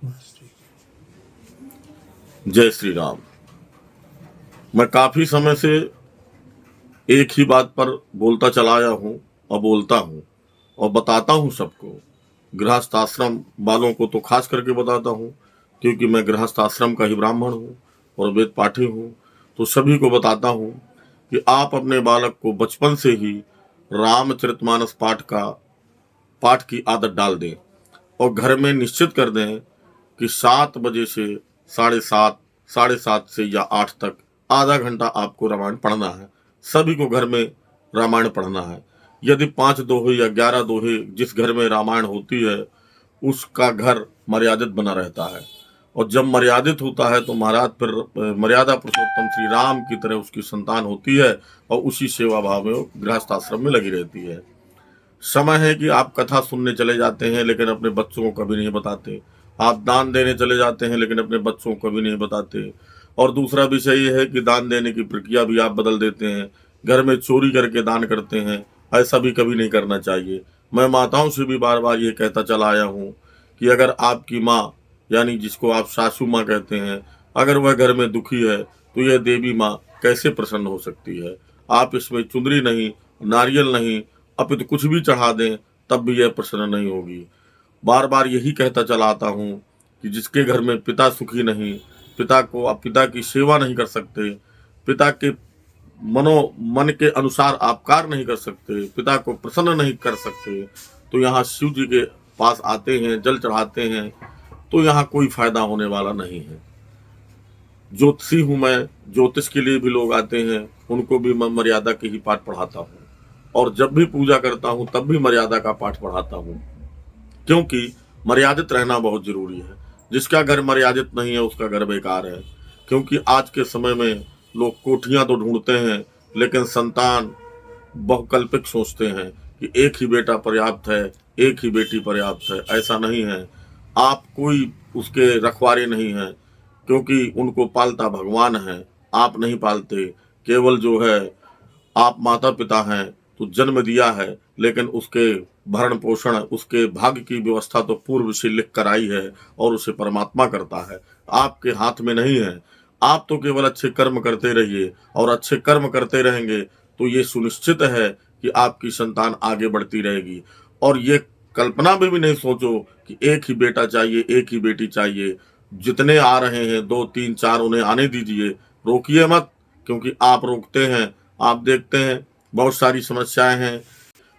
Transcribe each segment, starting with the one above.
बस ठीक जय श्री राम। मैं काफी समय से एक ही बात पर बोलता चला आया हूँ और बोलता हूँ और बताता हूँ सबको। गृहस्थ आश्रम वालों को तो खास करके बताता हूँ, क्योंकि मैं गृहस्थ आश्रम का ही ब्राह्मण हूँ और वेद पाठी हूँ। तो सभी को बताता हूँ कि आप अपने बालक को बचपन से ही रामचरितमानस पाठ की आदत डाल दें और घर में निश्चित कर दें कि 7 बजे से 7:30, 7:30 से या 8 तक आधा घंटा आपको रामायण पढ़ना है। सभी को घर में रामायण पढ़ना है। यदि 5 दोहे या 11 दोहे जिस घर में रामायण होती है, उसका घर मर्यादित बना रहता है। और जब मर्यादित होता है तो महाराज फिर मर्यादा पुरुषोत्तम श्री राम की तरह उसकी संतान होती है और उसी सेवा भाव में वो गृहस्थ आश्रम में लगी रहती है। समय है कि आप कथा सुनने चले जाते हैं लेकिन अपने बच्चों को कभी नहीं बताते। आप दान देने चले जाते हैं लेकिन अपने बच्चों को कभी नहीं बताते। और दूसरा विषय ये है कि दान देने की प्रक्रिया भी आप बदल देते हैं। घर में चोरी करके दान करते हैं। ऐसा भी कभी नहीं करना चाहिए। मैं माताओं से भी बार बार ये कहता चला आया हूँ कि अगर आपकी माँ, यानी जिसको आप सासू माँ कहते हैं, अगर वह घर में दुखी है तो यह देवी माँ कैसे प्रसन्न हो सकती है। आप इसमें चुंदरी नहीं, नारियल नहीं, अपितु कुछ भी चढ़ा दें तब भी यह प्रसन्न नहीं होगी। बार बार यही कहता चला आता हूँ कि जिसके घर में पिता सुखी नहीं, पिता की सेवा नहीं कर सकते, पिता के मन के अनुसार आप कार्य नहीं कर सकते, पिता को प्रसन्न नहीं कर सकते, तो यहाँ शिव जी के पास आते हैं, जल चढ़ाते हैं, तो यहाँ कोई फायदा होने वाला नहीं है। ज्योतिषी हूँ मैं, ज्योतिष के लिए भी लोग आते हैं, उनको भी मैं मर्यादा के ही पाठ पढ़ाता हूँ। और जब भी पूजा करता हूँ तब भी मर्यादा का पाठ पढ़ाता हूँ, क्योंकि मर्यादित रहना बहुत जरूरी है। जिसका घर मर्यादित नहीं है उसका घर बेकार है। क्योंकि आज के समय में लोग कोठियां तो ढूंढते हैं लेकिन संतान बहुकल्पिक सोचते हैं कि एक ही बेटा पर्याप्त है, एक ही बेटी पर्याप्त है। ऐसा नहीं है। आप कोई उसके रखवारे नहीं हैं, क्योंकि उनको पालता भगवान है, आप नहीं पालते। केवल जो है, आप माता पिता हैं तो जन्म दिया है, लेकिन उसके भरण पोषण, उसके भाग्य की व्यवस्था तो पूर्व से लिख कर आई है और उसे परमात्मा करता है, आपके हाथ में नहीं है। आप तो केवल अच्छे कर्म करते रहिए और अच्छे कर्म करते रहेंगे तो ये सुनिश्चित है कि आपकी संतान आगे बढ़ती रहेगी। और ये कल्पना में भी नहीं सोचो कि एक ही बेटा चाहिए, एक ही बेटी चाहिए। जितने आ रहे हैं 2 3 4 उन्हें आने दीजिए, रोकिए मत। क्योंकि आप रोकते हैं, आप देखते हैं बहुत सारी समस्याएं हैं।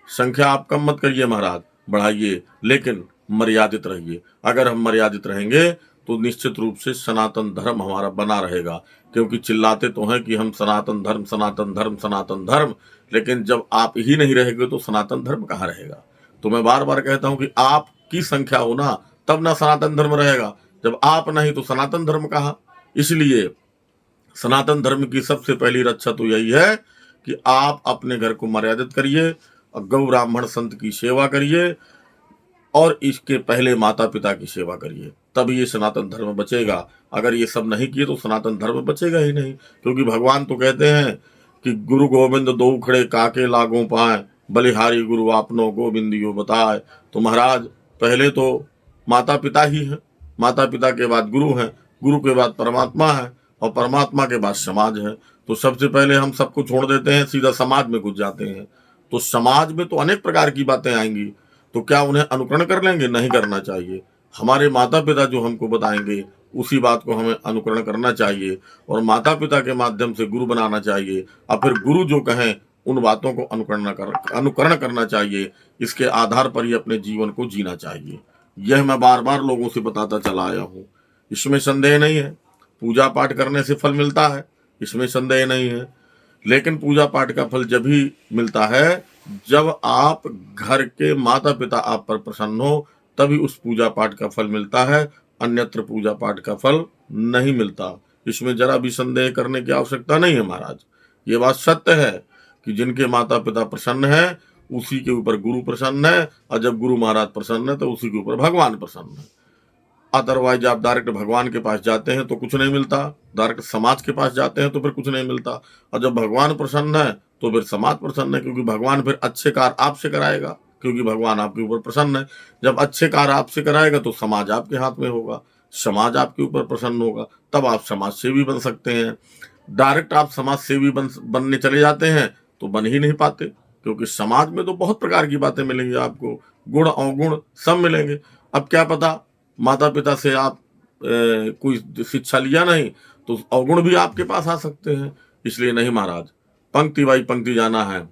संख्या आप कम मत करिए महाराज, बढ़ाइए, लेकिन मर्यादित रहिए। अगर हम मर्यादित रहेंगे तो निश्चित रूप से सनातन धर्म हमारा बना रहेगा। क्योंकि चिल्लाते तो हैं कि हम सनातन धर्म, सनातन धर्म, सनातन धर्म, लेकिन जब आप ही नहीं रहेंगे तो सनातन धर्म कहाँ रहेगा। तो मैं बार बार कहता हूं कि आपकी संख्या हो ना, तब ना सनातन धर्म रहेगा। जब आप नहीं तो सनातन धर्म कहाँ। इसलिए सनातन धर्म की सबसे पहली रक्षा तो यही है कि आप अपने घर को मर्यादित करिए और गौ ब्राह्मण संत की सेवा करिए और इसके पहले माता पिता की सेवा करिए, तब ये सनातन धर्म बचेगा। अगर ये सब नहीं किए तो सनातन धर्म बचेगा ही नहीं। क्योंकि भगवान तो कहते हैं कि गुरु गोविंद दो खड़े काके लागों पाए, बलिहारी गुरु आपनो गोविंदियो बताए। तो महाराज, पहले तो माता पिता ही हैं, माता पिता के बाद गुरु हैं, गुरु के बाद परमात्मा है और परमात्मा के बाद समाज है। तो सबसे पहले हम सबको छोड़ देते हैं, सीधा समाज में घुस जाते हैं। तो समाज में तो अनेक प्रकार की बातें आएंगी, तो क्या उन्हें अनुकरण कर लेंगे? नहीं करना चाहिए। हमारे माता पिता जो हमको बताएंगे उसी बात को हमें अनुकरण करना चाहिए और माता पिता के माध्यम से गुरु बनाना चाहिए और फिर गुरु जो कहें उन बातों को अनुकरण करना चाहिए। इसके आधार पर ही अपने जीवन को जीना चाहिए। यह मैं बार बार लोगों से बताता चला आया हूँ, इसमें संदेह नहीं है। पूजा पाठ करने से फल मिलता है, इसमें संदेह नहीं है। लेकिन पूजा पाठ का फल जब ही मिलता है जब आप घर के माता पिता आप पर प्रसन्न हो, तभी उस पूजा पाठ का फल मिलता है। अन्यत्र पूजा पाठ का फल नहीं मिलता। इसमें जरा भी संदेह करने की आवश्यकता नहीं है महाराज। ये बात सत्य है कि जिनके माता पिता प्रसन्न है उसी के ऊपर गुरु प्रसन्न है, और जब गुरु महाराज प्रसन्न है तो उसी के ऊपर भगवान प्रसन्न है। अदरवाइज आप डायरेक्ट भगवान के पास जाते हैं तो कुछ नहीं मिलता, डायरेक्ट समाज के पास जाते हैं तो फिर कुछ नहीं मिलता। और जब भगवान प्रसन्न है तो फिर समाज प्रसन्न है, क्योंकि भगवान फिर अच्छे कार्य आपसे कराएगा। क्योंकि भगवान आपके ऊपर प्रसन्न है। जब अच्छे कार्य आपसे कराएगा तो समाज आपके हाथ में होगा, समाज आपके ऊपर प्रसन्न होगा, तब आप समाज सेवी बन सकते हैं। डायरेक्ट आप समाज सेवी बनने चले जाते हैं तो बन ही नहीं पाते, क्योंकि समाज में तो बहुत प्रकार की बातें मिलेंगी आपको, गुण अवगुण सब मिलेंगे। अब क्या पता माता पिता से आप कोई शिक्षा लिया नहीं तो अवगुण भी आपके पास आ सकते हैं। इसलिए नहीं महाराज, पंक्ति बाई पंक्ति जाना है।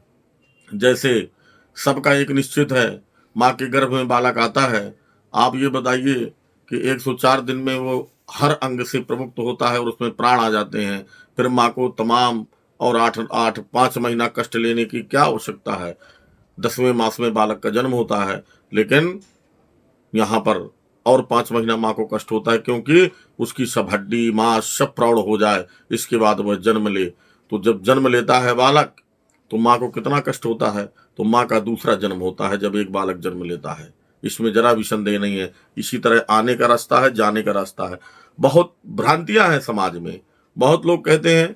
जैसे सबका एक निश्चित है, माँ के गर्भ में बालक आता है, आप ये बताइए कि 104 दिन में वो हर अंग से प्रमुक्त होता है और उसमें प्राण आ जाते हैं, फिर माँ को तमाम और 5 महीना कष्ट लेने की क्या आवश्यकता है। 10वें मास में बालक का जन्म होता है, लेकिन यहाँ पर और 5 महीना माँ को कष्ट होता है, क्योंकि उसकी सब हड्डी मांस सब प्रौढ़ हो जाए, इसके बाद वह जन्म ले। तो जब जन्म लेता है बालक तो माँ को कितना कष्ट होता है, तो माँ का दूसरा जन्म होता है जब एक बालक जन्म लेता है। इसमें जरा भी संदेह नहीं है। इसी तरह आने का रास्ता है, जाने का रास्ता है। बहुत भ्रांतियां हैं समाज में। बहुत लोग कहते हैं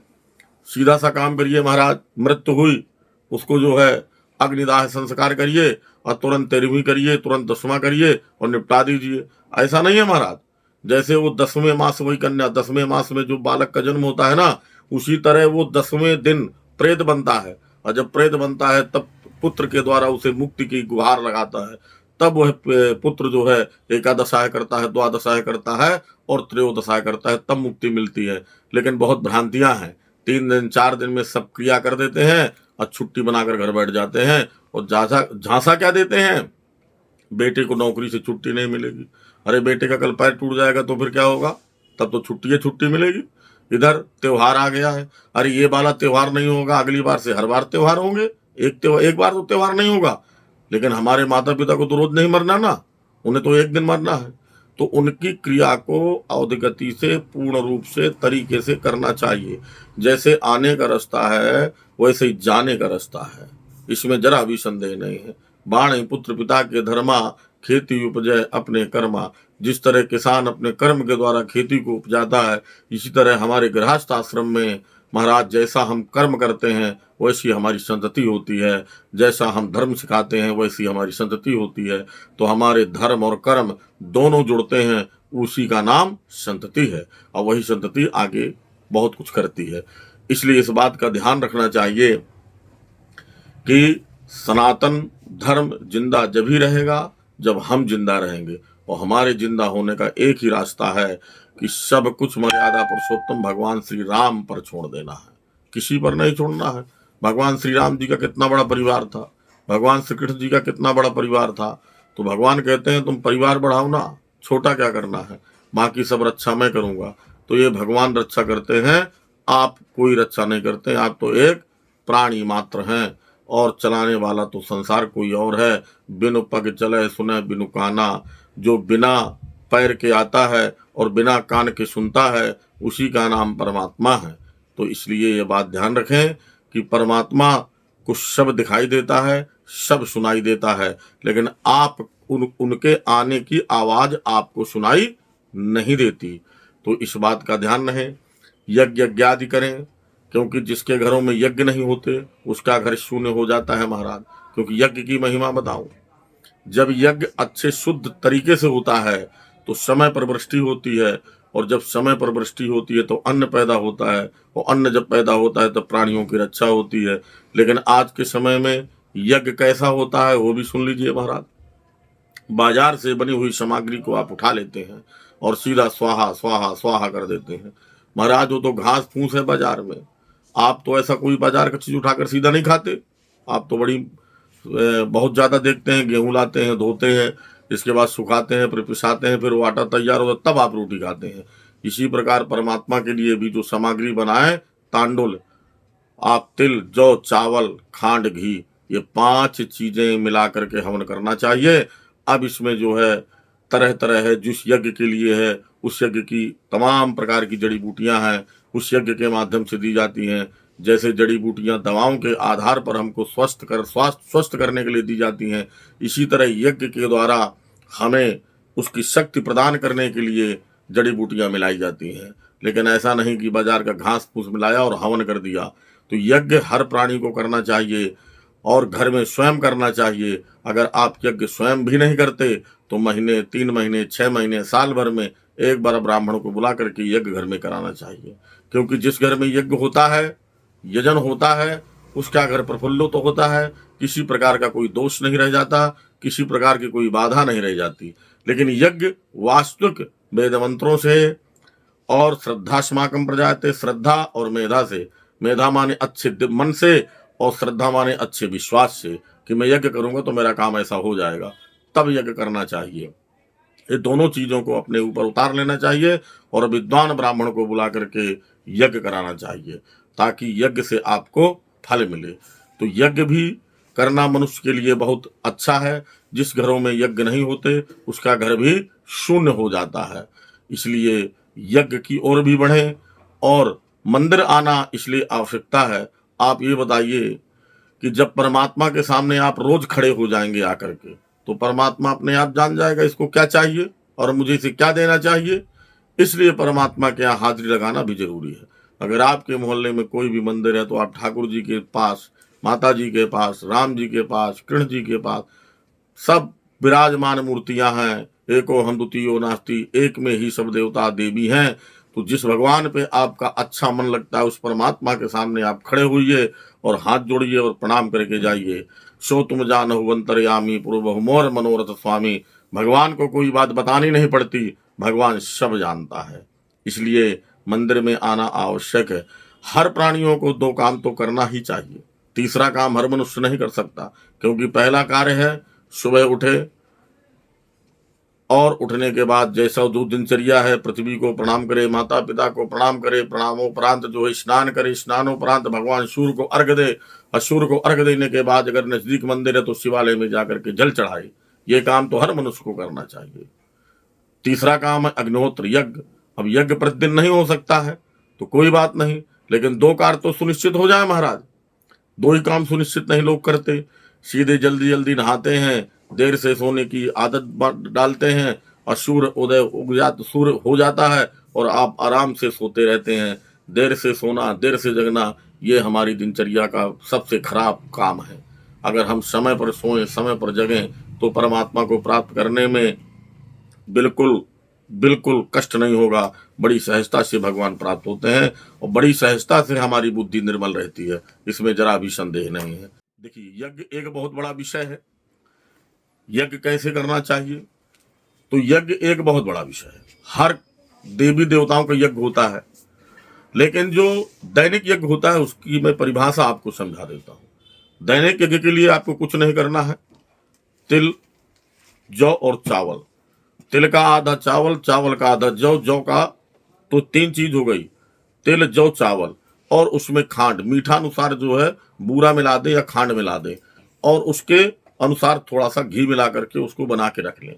सीधा सा काम करिए महाराज, मृत्यु हुई उसको जो है अग्निदाह संस्कार करिए और तुरंत 13वीं करिए, तुरंत 10वां करिए और निपटा दीजिए। ऐसा नहीं है महाराज। जैसे वो 10वें मास वही कन्या, 10वें मास में जो बालक का जन्म होता है ना, उसी तरह वो 10वें दिन प्रेत बनता है, और जब प्रेत बनता है तब पुत्र के द्वारा उसे मुक्ति की गुहार लगाता है। तब वह पुत्र जो है एकादशाह करता है, द्वादशाह करता है और त्रयोदशाह करता है, तब मुक्ति मिलती है। लेकिन बहुत भ्रांतियां हैं। 3 दिन 4 दिन में सब क्रिया कर देते हैं और छुट्टी बनाकर घर बैठ जाते हैं, और झांसा क्या देते हैं, बेटे को नौकरी से छुट्टी नहीं मिलेगी। अरे बेटे का कल पैर टूट जाएगा तो फिर क्या होगा, तब तो छुट्टी मिलेगी। इधर त्योहार आ गया है, अरे ये वाला त्योहार नहीं होगा, अगली बार से हर बार त्योहार होंगे। एक बार तो त्योहार नहीं होगा। लेकिन हमारे माता पिता को तो रोज नहीं मरना ना, उन्हें तो एक दिन मरना है। तो उनकी क्रिया को अवधगति से पूर्ण रूप से तरीके से करना चाहिए। जैसे आने का रास्ता है वैसे ही जाने का रास्ता है, इसमें जरा भी संदेह नहीं है। बाण पुत्र पिता के धर्मा, खेती उपजय अपने कर्मा। जिस तरह किसान अपने कर्म के द्वारा खेती को उपजाता है, इसी तरह हमारे गृहस्थ आश्रम में महाराज जैसा हम कर्म करते हैं वैसी हमारी संतति होती है, जैसा हम धर्म सिखाते हैं वैसी हमारी संतति होती है। तो हमारे धर्म और कर्म दोनों जुड़ते हैं, उसी का नाम संतति है, और वही संतति आगे बहुत कुछ करती है। इसलिए इस बात का ध्यान रखना चाहिए कि सनातन धर्म जिंदा जब ही रहेगा जब हम जिंदा रहेंगे, और हमारे जिंदा होने का एक ही रास्ता है कि सब कुछ मर्यादा पुरुषोत्तम भगवान श्री राम पर छोड़ देना है, किसी पर नहीं छोड़ना है। भगवान श्री राम जी का कितना बड़ा परिवार था, भगवान श्री कृष्ण जी का कितना बड़ा परिवार था। तो भगवान कहते हैं तुम परिवार बढ़ाओ ना, छोटा क्या करना है, बाकी सब रक्षा मैं करूंगा। तो ये भगवान रक्षा करते हैं, आप कोई रक्षा नहीं करते। आप तो एक प्राणी मात्र हैं, और चलाने वाला तो संसार कोई और है। बिनु पग चले सुने बिनु काना, जो बिना पैर के आता है और बिना कान के सुनता है, उसी का नाम परमात्मा है। तो इसलिए ये बात ध्यान रखें कि परमात्मा को सब दिखाई देता है, सब सुनाई देता है, लेकिन आप उनके आने की आवाज आपको सुनाई नहीं देती। तो इस बात का ध्यान रहे। यज्ञ यज्ञादि करें, क्योंकि जिसके घरों में यज्ञ नहीं होते उसका घर शून्य हो जाता है महाराज। क्योंकि यज्ञ की महिमा बताऊं, जब यज्ञ अच्छे शुद्ध तरीके से होता है तो समय पर वृष्टि होती है, और जब समय पर वृष्टि होती है तो अन्न पैदा होता है, और अन्न जब पैदा होता है तो प्राणियों की रक्षा होती है। लेकिन आज के समय में यज्ञ कैसा होता है वो भी सुन लीजिए महाराज। बाजार से बनी हुई सामग्री को आप उठा लेते हैं और सीधा स्वाहा स्वाहा स्वाहा कर देते हैं महाराज। वो तो घास फूस है बाजार में। आप तो ऐसा कोई बाजार का चीज उठाकर सीधा नहीं खाते, आप तो बहुत ज्यादा देखते हैं। गेहूं लाते हैं, धोते हैं, इसके बाद सुखाते हैं, फिर पिसाते हैं, फिर वो आटा तैयार होता है, तब आप रोटी खाते हैं। इसी प्रकार परमात्मा के लिए भी जो सामग्री बनाए, तांडुल, आप तिल जौ चावल खांड घी, ये 5 चीजें मिला करके हवन करना चाहिए। अब इसमें जो है तरह तरह है, जिस यज्ञ के लिए है उस यज्ञ की तमाम प्रकार की जड़ी बूटियां हैं, उस यज्ञ के माध्यम से दी जाती हैं। जैसे जड़ी बूटियां दवाओं के आधार पर हमको स्वस्थ करने के लिए दी जाती हैं, इसी तरह यज्ञ के द्वारा हमें उसकी शक्ति प्रदान करने के लिए जड़ी बूटियां मिलाई जाती हैं। लेकिन ऐसा नहीं कि बाजार का घास फूस मिलाया और हवन कर दिया। तो यज्ञ हर प्राणी को करना चाहिए। और घर में स्वयं करना चाहिए। अगर आप यज्ञ स्वयं भी नहीं करते तो महीने, 3 महीने, 6 महीने, साल भर में एक बार ब्राह्मण को बुला करके यज्ञ घर में कराना चाहिए। क्योंकि जिस घर में यज्ञ होता है, यजन होता है, उसका घर प्रफुल्लित तो होता है, किसी प्रकार का कोई दोष नहीं रह जाता, किसी प्रकार की कोई बाधा नहीं रह जाती। लेकिन यज्ञ वास्तविक वेद मंत्रों से और श्रद्धा समाकम प्रजाते, श्रद्धा और मेधा से, मेधा माने अच्छे मन से और श्रद्धा माने अच्छे विश्वास से कि मैं यज्ञ करूंगा तो मेरा काम ऐसा हो जाएगा, तब यज्ञ करना चाहिए। ये दोनों चीजों को अपने ऊपर उतार लेना चाहिए और विद्वान ब्राह्मण को बुला करके यज्ञ कराना चाहिए ताकि यज्ञ से आपको फल मिले। तो यज्ञ भी करना मनुष्य के लिए बहुत अच्छा है। जिस घरों में यज्ञ नहीं होते उसका घर भी शून्य हो जाता है। इसलिए यज्ञ की ओर भी बढ़े और मंदिर आना इसलिए आवश्यकता है। आप ये बताइए कि जब परमात्मा के सामने आप रोज खड़े हो जाएंगे आकर के, तो परमात्मा अपने आप जान जाएगा इसको क्या चाहिए और मुझे इसे क्या देना चाहिए। इसलिए परमात्मा के यहाँ हाजिरी लगाना भी जरूरी है। अगर आपके मोहल्ले में कोई भी मंदिर है तो आप ठाकुर जी के पास, माता जी के पास, राम जी के पास, कृष्ण जी के पास सब विराजमान मूर्तियां हैं। एको हम द्वितीयो नास्ति, एक में ही सब देवता देवी हैं। तो जिस भगवान पे आपका अच्छा मन लगता है उस परमात्मा के सामने आप खड़े होइए और हाथ जोड़िए और प्रणाम करके जाइए। सो तुम जानहु अंतर्यामी पूर्व मोर मनोरथ स्वामी। भगवान को कोई बात बतानी नहीं पड़ती, भगवान सब जानता है। इसलिए मंदिर में आना आवश्यक है। हर प्राणियों को 2 काम तो करना ही चाहिए। तीसरा काम हर मनुष्य नहीं कर सकता, क्योंकि पहला कार्य है सुबह उठे और उठने के बाद जैसा जो दिनचर्या है, पृथ्वी को प्रणाम करे, माता पिता को प्रणाम करे, प्रणामोपरांत जो है स्नान करे, स्नानोपरांत भगवान सूर्य को अर्घ दे और सूर्य को अर्घ देने के बाद अगर नजदीक मंदिर है तो शिवालय में जाकर के जल चढ़ाए। ये काम तो हर मनुष्य को करना चाहिए। तीसरा काम है अग्निहोत्र यज्ञ। अब यज्ञ प्रतिदिन नहीं हो सकता है तो कोई बात नहीं, लेकिन 2 कार्य तो सुनिश्चित हो जाए महाराज। 2 ही काम सुनिश्चित नहीं लोग करते। सीधे जल्दी जल्दी नहाते हैं, देर से सोने की आदत डालते हैं और सूर्य हो जाता है और आप आराम से सोते रहते हैं। देर से सोना, देर से जगना, ये हमारी दिनचर्या का सबसे खराब काम है। अगर हम समय पर सोएं, समय पर जगें तो परमात्मा को प्राप्त करने में बिल्कुल बिल्कुल कष्ट नहीं होगा। बड़ी सहजता से भगवान प्राप्त होते हैं और बड़ी सहजता से हमारी बुद्धि निर्मल रहती है, इसमें जरा भी संदेह नहीं है। देखिए, यज्ञ एक बहुत बड़ा विषय है। यज्ञ कैसे करना चाहिए, तो यज्ञ एक बहुत बड़ा विषय है। हर देवी देवताओं का यज्ञ होता है, लेकिन जो दैनिक यज्ञ होता है उसकी मैं परिभाषा आपको समझा देता हूं। दैनिक यज्ञ के लिए आपको कुछ नहीं करना है। तिल, जौ और चावल। तिल का आधा चावल, चावल का आधा जौ, जौ का तो 3 चीज हो गई, तिल, जौ, चावल। और उसमें खांड, मीठा अनुसार जो है बूरा मिला दे या खांड मिला दे और उसके अनुसार थोड़ा सा घी मिला करके उसको बना के रख लें।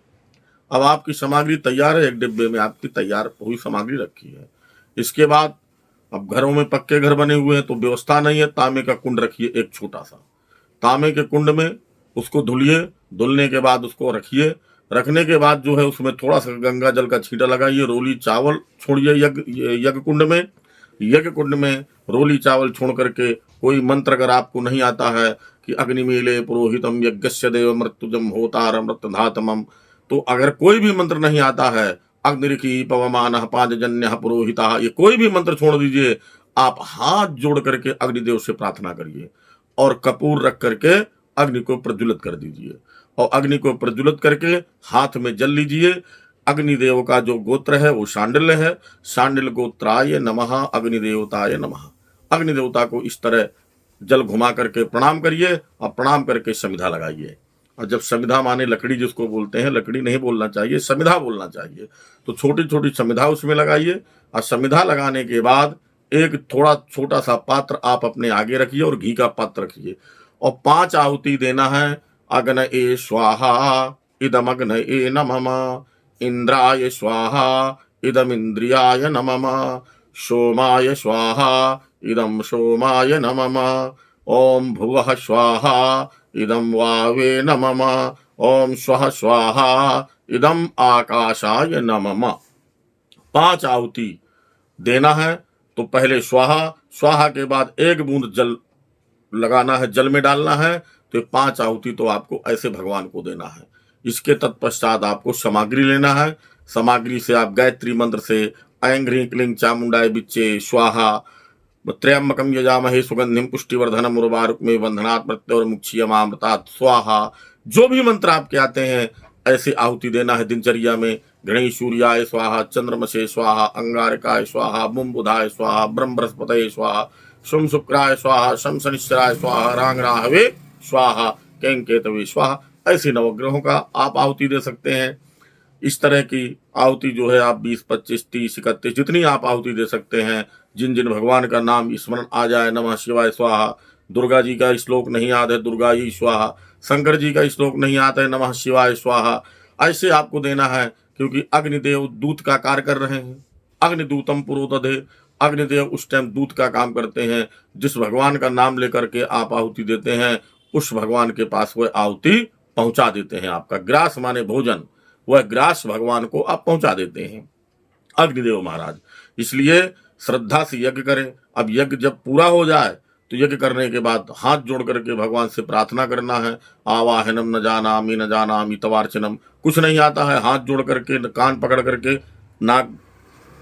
अब आपकी सामग्री तैयार है, एक डिब्बे में आपकी तैयार हुई सामग्री रखी है। इसके बाद अब घरों में पक्के घर बने हुए हैं तो व्यवस्था नहीं है, तांबे का कुंड रखिए एक छोटा सा। तांबे के कुंड में उसको धुलिए, धुलने के बाद उसको रखिए। रखने के बाद जो है उसमें थोड़ा सा गंगा जल का छींटा लगाइए, रोली चावल छोड़िए यज्ञ कुंड में। यज्ञ कुंड में रोली चावल छोड़ करके कोई मंत्र अगर आपको नहीं आता है कि अग्निमीले पुरोहितम यज्ञस्य देव मृत्युजम होतार मृतधातमम, तो अगर कोई भी मंत्र नहीं आता है, अग्निरिकी पवमान पांचजन्य पुरोहिता, ये कोई भी मंत्र छोड़ दीजिए। आप हाथ जोड़ करके अग्निदेव से प्रार्थना करिए और कपूर रख करके अग्नि को प्रज्वलित कर दीजिए और अग्नि को प्रज्वलित करके हाथ में जल लीजिए। अग्निदेव का जो गोत्र है वो शांडिल्य है। शांडिल गोत्राय नमः, अग्निदेवताय नमः। अग्निदेवता को इस तरह जल घुमा करके प्रणाम करिए और प्रणाम करके समिधा लगाइए। और जब समिधा माने लकड़ी जिसको बोलते हैं, लकड़ी नहीं बोलना चाहिए, समिधा बोलना चाहिए, तो छोटी छोटी समिधा उसमें लगाइए। और समिधा लगाने के बाद एक थोड़ा छोटा सा पात्र आप अपने आगे रखिए और घी का पात्र रखिए और 5 आहुति देना है। अग्न ए स्वाहा इदम अग्न ए नमः, इंद्राय स्वाहा इदम इंद्रियाय नमः, सोमाय स्वाहा इदम सोमाय नमः, ओम भुवः स्वाहा इदम वावे नमः, ओम स्वः स्वाहा इदम आकाशाय नमः। 5 आहुति देना है। तो पहले स्वाहा, स्वाहा के बाद 1 बूंद जल लगाना है, जल में डालना है तो 5 आहुति तो आपको ऐसे भगवान को देना है। इसके तत्पश्चात आपको सामग्री लेना है। सामग्री से आप गायत्री मंत्र से ऐं ह्रीं क्लीं चामुंडाय बिच्चे स्वाहा त्र्यंबकम यजामहे सुगंधिम पुष्टिवर्धनम उर्वारुकमे बंधनात् मृत्योर्मुक्षीयमामृतात् स्वाहा, जो भी मंत्र आपके आते हैं ऐसे आहुति देना है दिनचर्या में। गणेश सूर्याय स्वाहा, चंद्रमसे स्वाहा, अंगारकाय स्वाहा, बुम्बुधाय स्वाहा, ब्रह्म बृहस्पतये स्वाहा, सोम शुक्राय स्वाहा, शम शनिश्चराय स्वाहा, रांगराहवे स्वाहा, केंकेतवे स्वाहा। ऐसे नवग्रहों का आप आहुति दे सकते हैं। इस तरह की आहुति जो है आप 20, 25, 30, 31 जितनी आप आहुति दे सकते हैं। जिन जिन भगवान का नाम स्मरण आ जाए, नमः शिवाय स्वाहा। दुर्गा जी का श्लोक नहीं याद है, दुर्गा ही स्वाहा। शंकर जी का श्लोक नहीं आता है, नमः शिवाय स्वाहा। ऐसे आपको देना है, क्योंकि अग्निदेव दूत का कार्य कर रहे हैं। अग्निदूतम पुरोदधे, अग्निदेव उस टाइम दूत का काम करते हैं। जिस भगवान का नाम लेकर के आप आहुति देते हैं, उस भगवान के पास वह आहुति पहुंचा देते हैं। आपका ग्रास माने भोजन, वह ग्रास भगवान को आप पहुंचा देते हैं, अग्निदेव महाराज। इसलिए श्रद्धा से यज्ञ करें। अब यज्ञ जब पूरा हो जाए तो यज्ञ करने के बाद हाथ जोड़ करके भगवान से प्रार्थना करना है। आवाहनम न जानामि तवार्चनम, कुछ नहीं आता है, हाथ जोड़ करके कान पकड़ करके नाक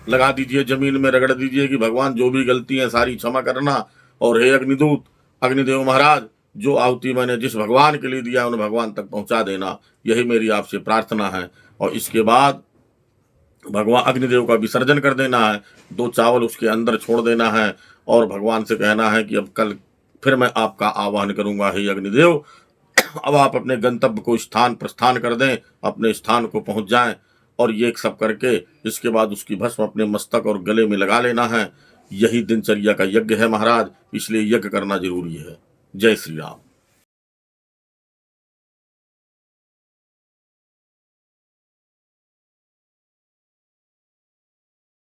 लगा दीजिए, जमीन में रगड़ दीजिए कि भगवान जो भी गलती है सारी क्षमा करना। और हे अग्निदूत, अग्निदेव महाराज, जो आहुति मैंने जिस भगवान के लिए दिया उन्हें भगवान तक पहुंचा देना, यही मेरी आपसे प्रार्थना है। और इसके बाद भगवान अग्निदेव का विसर्जन कर देना है। 2 चावल उसके अंदर छोड़ देना है और भगवान से कहना है कि अब कल फिर मैं आपका आह्वान करूंगा, हे अग्निदेव। अब आप अपने गंतव्य को प्रस्थान कर दें, अपने स्थान को पहुंच जाएं। और ये सब करके इसके बाद उसकी भस्म अपने मस्तक और गले में लगा लेना है। यही दिनचर्या का यज्ञ है महाराज, इसलिए यज्ञ करना जरूरी है। जय श्री राम।